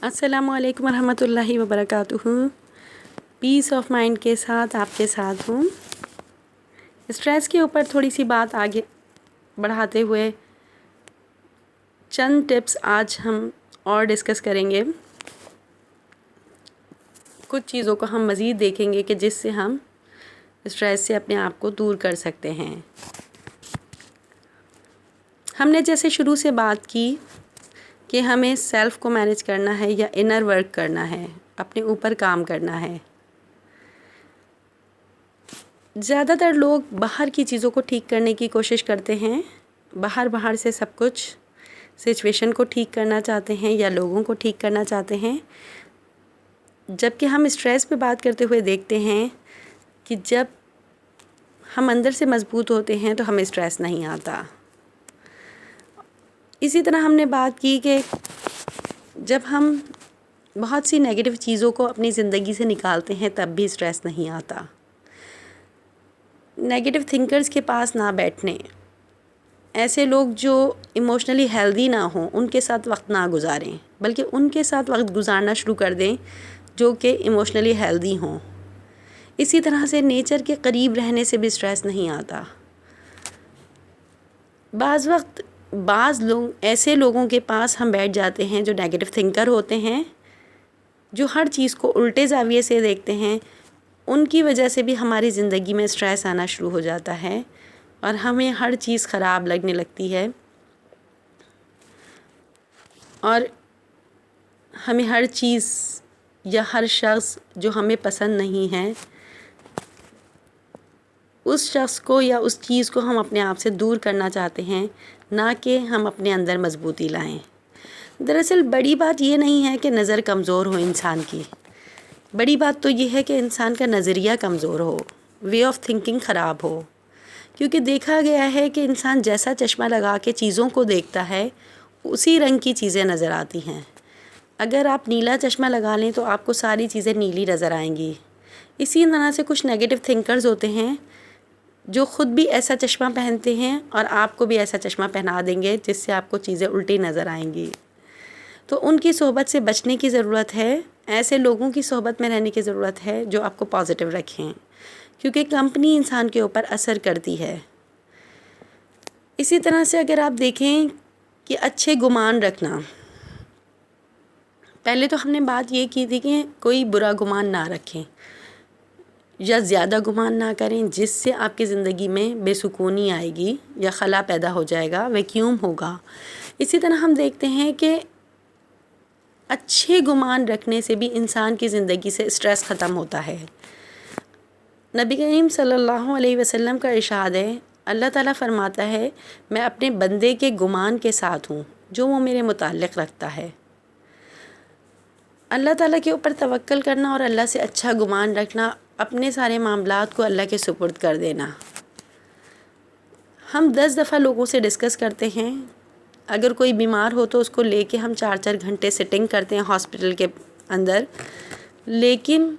अस्सलामु अलैकुम रहमतुल्लाहि व बरकातुहू। पीस ऑफ माइंड के साथ आपके साथ हूँ। स्ट्रेस के ऊपर थोड़ी सी बात आगे बढ़ाते हुए चंद टिप्स आज हम और डिस्कस करेंगे। कुछ चीज़ों को हम मज़ीद देखेंगे कि जिससे हम स्ट्रेस से अपने आप को दूर कर सकते हैं। हमने जैसे शुरू से बात की कि हमें सेल्फ़ को मैनेज करना है या इनर वर्क करना है, अपने ऊपर काम करना है। ज़्यादातर लोग बाहर की चीज़ों को ठीक करने की कोशिश करते हैं, बाहर से सब कुछ सिचुएशन को ठीक करना चाहते हैं या लोगों को ठीक करना चाहते हैं, जबकि हम स्ट्रेस पे बात करते हुए देखते हैं कि जब हम अंदर से मजबूत होते हैं तो हमें स्ट्रेस नहीं आता। इसी तरह हमने बात की कि जब हम बहुत सी नेगेटिव चीज़ों को अपनी ज़िंदगी से निकालते हैं तब भी स्ट्रेस नहीं आता। नेगेटिव थिंकर्स के पास ना बैठने, ऐसे लोग जो इमोशनली हेल्दी ना हों उनके साथ वक्त ना गुजारें, बल्कि उनके साथ वक्त गुजारना शुरू कर दें जो कि इमोशनली हेल्दी हों। इसी तरह से नेचर के करीब रहने से भी स्ट्रेस नहीं आता। बाज़ लोग ऐसे लोगों के पास हम बैठ जाते हैं जो नेगेटिव थिंकर होते हैं, जो हर चीज़ को उल्टे ज़ाविये से देखते हैं। उनकी वजह से भी हमारी ज़िंदगी में स्ट्रेस आना शुरू हो जाता है और हमें हर चीज़ ख़राब लगने लगती है और हमें हर चीज़ या हर शख्स जो हमें पसंद नहीं है उस शख्स को या उस चीज़ को हम अपने आप से दूर करना चाहते हैं, ना कि हम अपने अंदर मजबूती लाएं। दरअसल बड़ी बात ये नहीं है कि नज़र कमज़ोर हो इंसान की, बड़ी बात तो ये है कि इंसान का नज़रिया कमज़ोर हो, वे ऑफ थिंकिंग ख़राब हो। क्योंकि देखा गया है कि इंसान जैसा चश्मा लगा के चीज़ों को देखता है उसी रंग की चीज़ें नज़र आती हैं। अगर आप नीला चश्मा लगा लें तो आपको सारी चीज़ें नीली नज़र आएंगी। इसी तरह से कुछ नेगेटिव थिंकर्स होते हैं जो ख़ुद भी ऐसा चश्मा पहनते हैं और आपको भी ऐसा चश्मा पहना देंगे जिससे आपको चीज़ें उल्टी नज़र आएंगी। तो उनकी सोहबत से बचने की ज़रूरत है, ऐसे लोगों की सोहबत में रहने की ज़रूरत है जो आपको पॉजिटिव रखें, क्योंकि कंपनी इंसान के ऊपर असर करती है। इसी तरह से अगर आप देखें कि अच्छे गुमान रखना, पहले तो हमने बात ये की थी कि कोई बुरा गुमान ना रखें या ज़्यादा गुमान ना करें जिससे आपकी ज़िंदगी में बेसुकूनी आएगी या खला पैदा हो जाएगा, वैक्यूम होगा। इसी तरह हम देखते हैं कि अच्छे गुमान रखने से भी इंसान की ज़िंदगी से स्ट्रेस ख़त्म होता है। नबी करीम सल्लल्लाहु अलैहि वसल्लम का इरशाद है, अल्लाह ताला फरमाता है, मैं अपने बंदे के गुमान के साथ हूँ जो वो मेरे मुताल्लिक़ रखता है। अल्लाह ताला के ऊपर तवक्कल करना और अल्लाह से अच्छा गुमान रखना, अपने सारे मामलात को अल्लाह के सुपुर्द कर देना। हम 10 दफ़ा लोगों से डिस्कस करते हैं, अगर कोई बीमार हो तो उसको लेके हम 4-4 घंटे सिटिंग करते हैं हॉस्पिटल के अंदर, लेकिन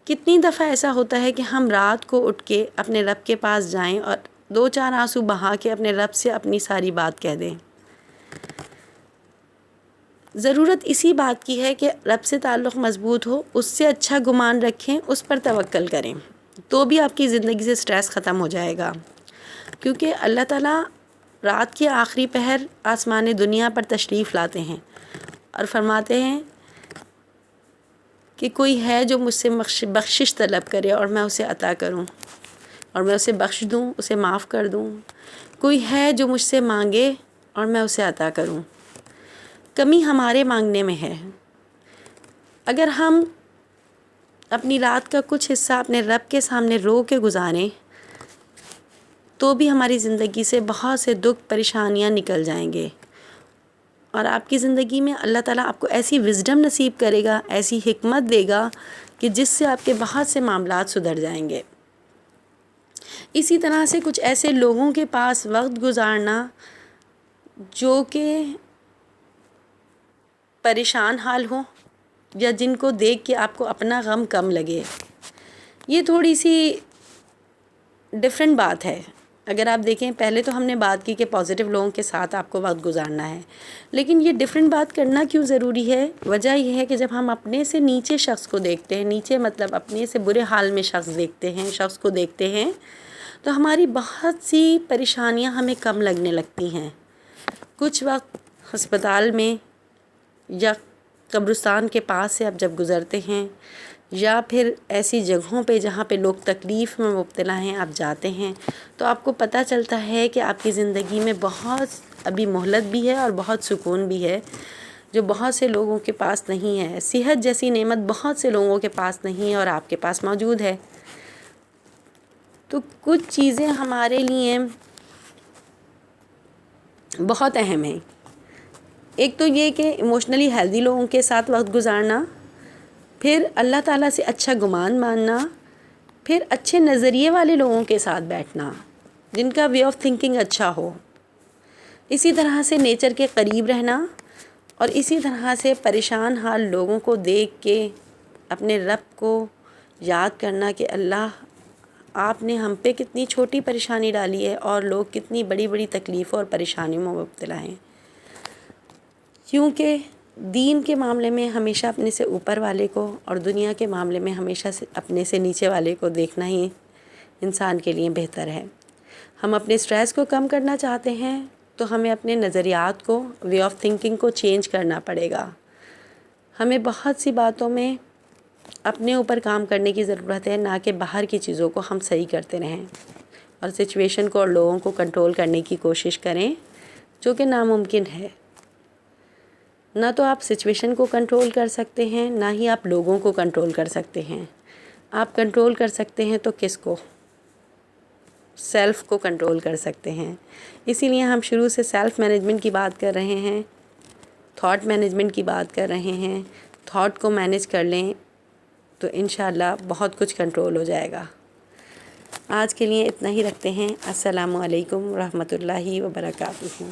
कितनी दफ़ा ऐसा होता है कि हम रात को उठ के अपने रब के पास जाएं और 2-4 आंसू बहा के अपने रब से अपनी सारी बात कह दें। ज़रूरत इसी बात की है कि रब से ताल्लुक़ मज़बूत हो, उससे अच्छा गुमान रखें, उस पर तवक्कल करें, तो भी आपकी ज़िंदगी से स्ट्रेस ख़त्म हो जाएगा। क्योंकि अल्लाह ताला रात के आखिरी पहर आसमान दुनिया पर तशरीफ़ लाते हैं और फरमाते हैं कि कोई है जो मुझसे बख्शिश तलब करे और मैं उसे अता करूं और मैं उसे बख्श दूं, उसे माफ़ कर दूं। कोई है जो मुझसे मांगे और मैं उसे अता करूं। कमी हमारे मांगने में है। अगर हम अपनी रात का कुछ हिस्सा अपने रब के सामने रो के गुजारें तो भी हमारी ज़िंदगी से बहुत से दुख परेशानियां निकल जाएंगे और आपकी ज़िंदगी में अल्लाह ताला आपको ऐसी विज़डम नसीब करेगा, ऐसी हिकमत देगा कि जिससे आपके बहुत से मामलात सुधर जाएंगे। इसी तरह से कुछ ऐसे लोगों के पास वक्त गुजारना जो कि परेशान हाल हो या जिनको देख के आपको अपना गम कम लगे, ये थोड़ी सी डिफरेंट बात है। اگر آپ دیکھیں پہلے تو ہم نے بات کی کہ پازیٹیو لوگوں کے ساتھ آپ کو وقت گزارنا ہے، لیکن یہ ڈفرینٹ بات کرنا کیوں ضروری ہے؟ وجہ یہ ہے کہ جب ہم اپنے سے نیچے شخص کو دیکھتے ہیں، نیچے مطلب اپنے سے برے حال میں شخص کو دیکھتے ہیں، تو ہماری بہت سی پریشانیاں ہمیں کم لگنے لگتی ہیں۔ کچھ وقت ہسپتال میں یا قبرستان کے پاس سے آپ جب گزرتے ہیں، یا پھر ایسی جگہوں پہ جہاں پہ لوگ تکلیف میں مبتلا ہیں آپ جاتے ہیں، تو آپ کو پتہ چلتا ہے کہ آپ کی زندگی میں بہت ابھی مہلت بھی ہے اور بہت سکون بھی ہے، جو بہت سے لوگوں کے پاس نہیں ہے۔ صحت جیسی نعمت بہت سے لوگوں کے پاس نہیں ہے اور آپ کے پاس موجود ہے۔ تو کچھ چیزیں ہمارے لیے بہت اہم ہیں۔ ایک تو یہ کہ ایموشنلی ہیلدی لوگوں کے ساتھ وقت گزارنا، پھر اللہ تعالیٰ سے اچھا گمان ماننا، پھر اچھے نظریے والے لوگوں کے ساتھ بیٹھنا جن کا وے آف تھنکنگ اچھا ہو، اسی طرح سے نیچر کے قریب رہنا، اور اسی طرح سے پریشان حال لوگوں کو دیکھ کے اپنے رب کو یاد کرنا کہ اللہ آپ نے ہم پہ کتنی چھوٹی پریشانی ڈالی ہے اور لوگ کتنی بڑی بڑی تکلیفوں اور پریشانیوں میں مبتلا ہیں۔ کیونکہ دین کے معاملے میں ہمیشہ اپنے سے اوپر والے کو اور دنیا کے معاملے میں ہمیشہ سے اپنے سے نیچے والے کو دیکھنا ہی انسان کے لیے بہتر ہے۔ ہم اپنے سٹریس کو کم کرنا چاہتے ہیں تو ہمیں اپنے نظریات کو، وے آف تھنکنگ کو چینج کرنا پڑے گا۔ ہمیں بہت سی باتوں میں اپنے اوپر کام کرنے کی ضرورت ہے، نہ کہ باہر کی چیزوں کو ہم صحیح کرتے رہیں اور سچویشن کو اور لوگوں کو کنٹرول کرنے کی کوشش کریں، جو کہ ناممکن ہے۔ نہ تو آپ سچویشن کو کنٹرول کر سکتے ہیں، نہ ہی آپ لوگوں کو کنٹرول کر سکتے ہیں۔ آپ کنٹرول کر سکتے ہیں تو کس کو؟ سیلف کو کنٹرول کر سکتے ہیں۔ اسی لیے ہم شروع سے سیلف مینجمنٹ کی بات کر رہے ہیں، تھاٹ مینجمنٹ کی بات کر رہے ہیں۔ تھاٹ کو مینیج کر لیں تو انشاءاللہ بہت کچھ کنٹرول ہو جائے گا۔ آج کے لیے اتنا ہی رکھتے ہیں۔ السلام علیکم ورحمۃ اللہ وبرکاتہ۔